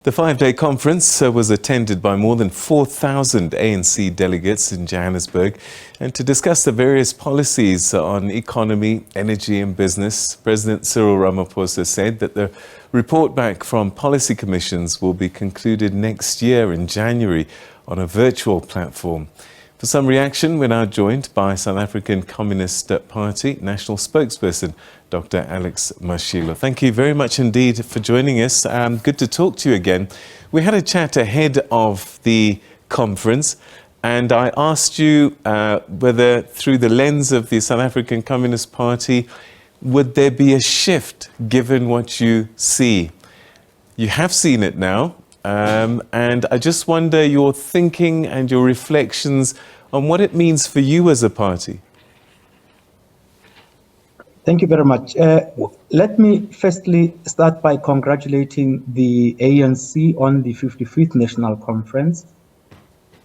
The five-day conference was attended by more than 4,000 ANC delegates in Johannesburg. And to discuss the various policies on economy, energy and business, President Cyril Ramphosa said that the report back from policy commissions will be concluded next year in January on a virtual platform. For some reaction, we're now joined by South African Communist Party National Spokesperson, Dr. Alex Mashilo. Thank you very much indeed for joining us. Good to talk to you again. We had a chat ahead of the conference, and I asked you whether through the lens of the South African Communist Party, would there be a shift given what you see? You have seen it now. And I just wonder your thinking and your reflections on what it means for you as a party. Thank you very much. Let me firstly start by congratulating the ANC on the 55th National Conference.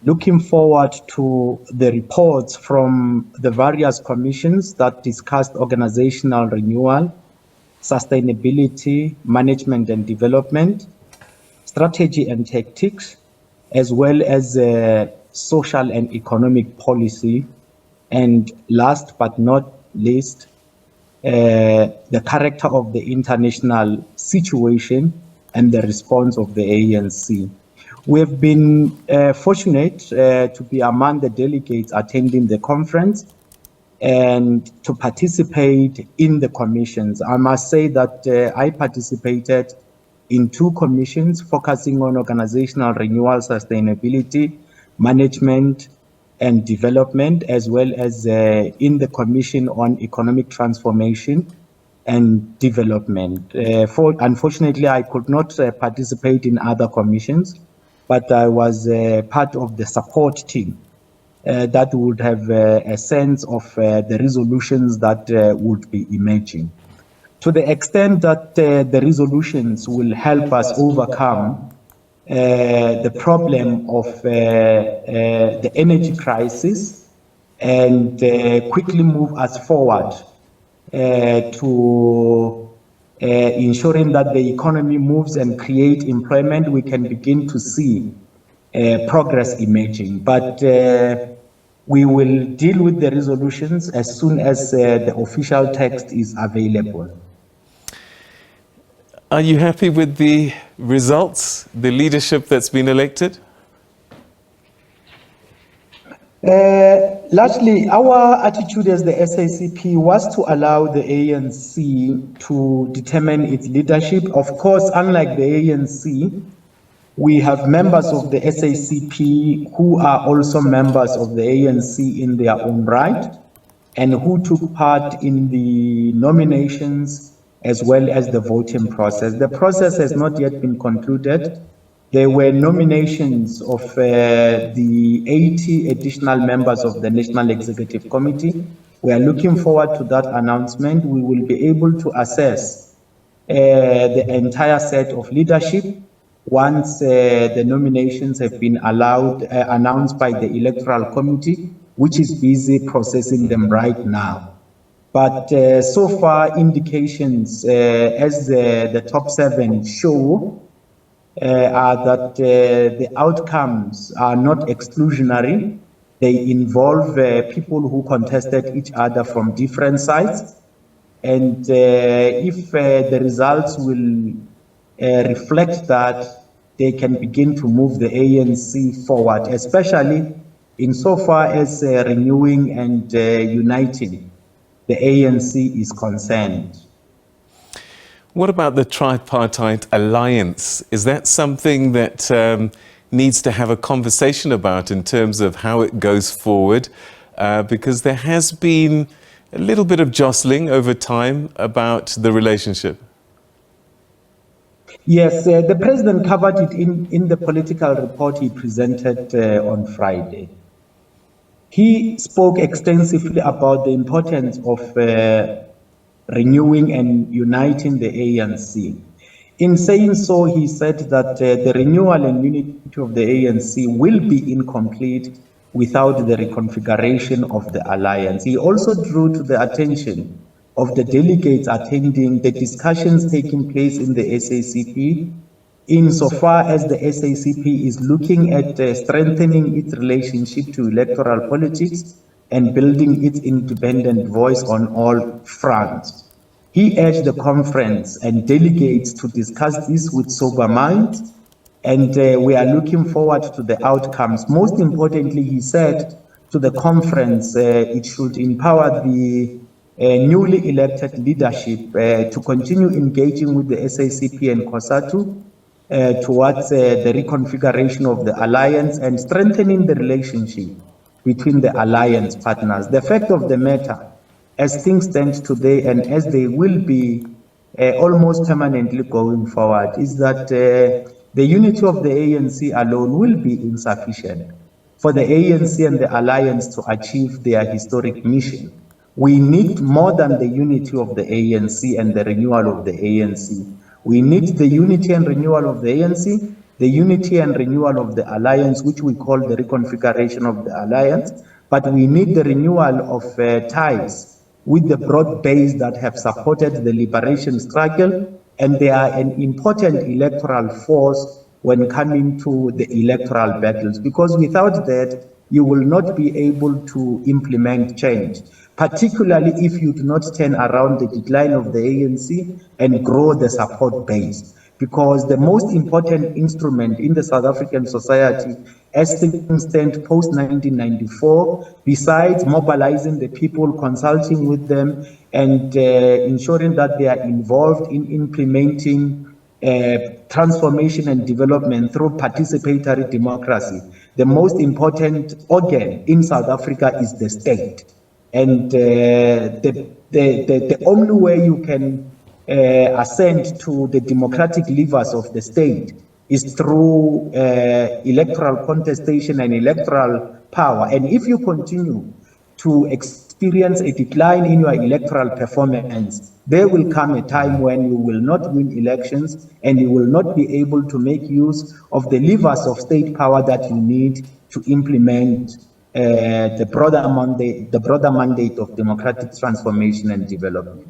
Looking forward to the reports from the various commissions that discussed organizational renewal, sustainability, management and development, strategy and tactics, as well as social and economic policy, and last but not least, the character of the international situation and the response of the ANC. We have been fortunate to be among the delegates attending the conference and to participate in the commissions. I must say that I participated in two commissions focusing on organizational renewal, sustainability, management and development, as well as in the commission on economic transformation and development. Unfortunately, I could not participate in other commissions, but I was part of the support team that would have a sense of the resolutions that would be emerging. To the extent that the resolutions will help us overcome the problem of the energy crisis and quickly move us forward to ensuring that the economy moves and create employment, we can begin to see progress emerging. But we will deal with the resolutions as soon as the official text is available. Are you happy with the results, the leadership that's been elected? Largely, our attitude as the SACP was to allow the ANC to determine its leadership. Of course, unlike the ANC, we have members of the SACP who are also members of the ANC in their own right and who took part in the nominations as well as the voting process. The process has not yet been concluded. There were nominations of the 80 additional members of the National Executive Committee. We are looking forward to that announcement. We will be able to assess the entire set of leadership once the nominations have been announced by the Electoral Committee, which is busy processing them right now. But so far, indications as the top 7 show are that the outcomes are not exclusionary. They involve people who contested each other from different sides. And if the results will reflect that, they can begin to move the ANC forward, especially insofar as renewing and uniting the ANC is concerned. What about the tripartite alliance? Is that something that needs to have a conversation about in terms of how it goes forward? Because there has been a little bit of jostling over time about the relationship. Yes, the president covered it in the political report he presented on Friday. He spoke extensively about the importance of renewing and uniting the ANC. In saying so, he said that the renewal and unity of the ANC will be incomplete without the reconfiguration of the alliance. He also drew to the attention of the delegates attending the discussions taking place in the SACP insofar as the SACP is looking at strengthening its relationship to electoral politics and building its independent voice on all fronts. He urged the conference and delegates to discuss this with sober minds, and we are looking forward to the outcomes. Most importantly, he said to the conference, it should empower the newly elected leadership to continue engaging with the SACP and COSATU towards the reconfiguration of the alliance and strengthening the relationship between the alliance partners. The fact of the matter, as things stand today and as they will be almost permanently going forward, is that the unity of the ANC alone will be insufficient for the ANC and the alliance to achieve their historic mission. We need more than the unity of the ANC and the renewal of the ANC. We need the unity and renewal of the ANC, the unity and renewal of the alliance, which we call the reconfiguration of the alliance, but we need the renewal of ties with the broad base that have supported the liberation struggle, and they are an important electoral force when coming to the electoral battles, because without that, you will not be able to implement change, particularly if you do not turn around the decline of the ANC and grow the support base. Because the most important instrument in the South African society, as things stand post-1994, besides mobilizing the people, consulting with them, and ensuring that they are involved in implementing transformation and development through participatory democracy, the most important organ in South Africa is the state. And the only way you can ascend to the democratic levers of the state is through electoral contestation and electoral power. And if you continue to experience a decline in your electoral performance, there will come a time when you will not win elections and you will not be able to make use of the levers of state power that you need to implement the broader mandate of democratic transformation and development.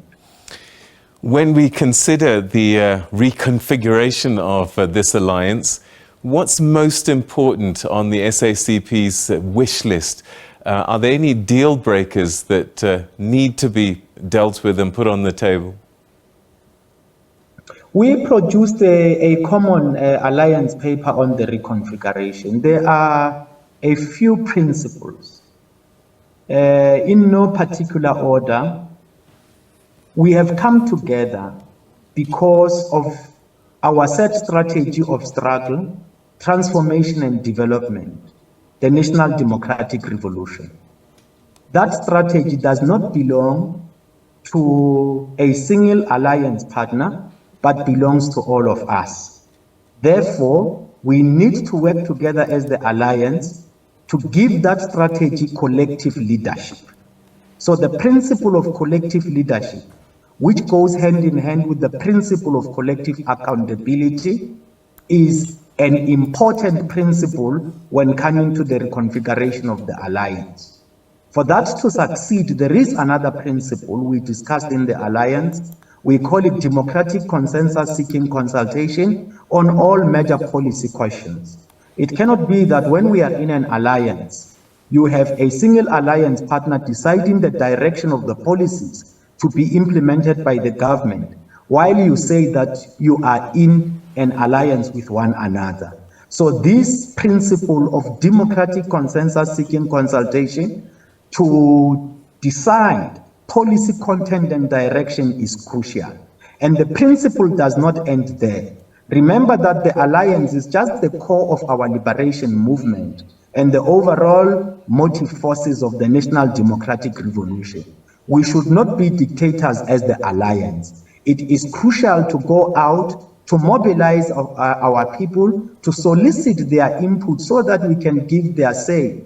When we consider the reconfiguration of this alliance, what's most important on the SACP's wish list? Are there any deal breakers that need to be dealt with and put on the table? We produced a common alliance paper on the reconfiguration. There are a few principles. In no particular order, we have come together because of our set strategy of struggle, transformation and development, the National Democratic Revolution. That strategy does not belong to a single alliance partner, but belongs to all of us. Therefore, we need to work together as the alliance to give that strategy collective leadership. So the principle of collective leadership, which goes hand in hand with the principle of collective accountability, is an important principle when coming to the reconfiguration of the alliance. For that to succeed, there is another principle we discussed in the alliance. We call it democratic consensus-seeking consultation on all major policy questions. It cannot be that when we are in an alliance, you have a single alliance partner deciding the direction of the policies to be implemented by the government, while you say that you are in an alliance with one another. So this principle of democratic consensus-seeking consultation to decide policy content and direction is crucial. And the principle does not end there. Remember that the alliance is just the core of our liberation movement and the overall motive forces of the National Democratic Revolution. We should not be dictators as the alliance. It is crucial to go out to mobilize our people, to solicit their input so that we can give their say,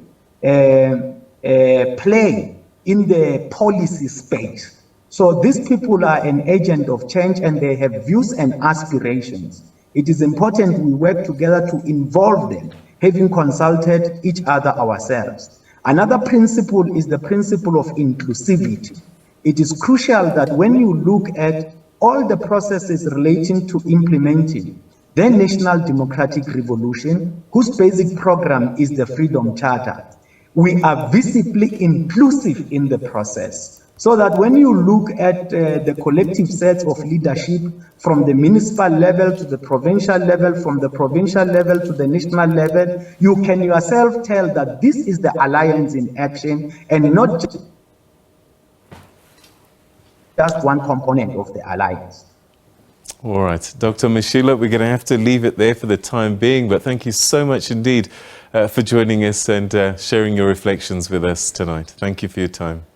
play in the policy space. So these people are an agent of change and they have views and aspirations. It is important we work together to involve them, having consulted each other ourselves. Another principle is the principle of inclusivity. It is crucial that when you look at all the processes relating to implementing the National Democratic Revolution, whose basic program is the Freedom Charter. We are visibly inclusive in the process. So that when you look at the collective sets of leadership from the municipal level to the provincial level, from the provincial level to the national level, you can yourself tell that this is the alliance in action and not just one component of the alliance. All right, Dr. Mashilo, we're going to have to leave it there for the time being, but thank you so much indeed for joining us and sharing your reflections with us tonight. Thank you for your time.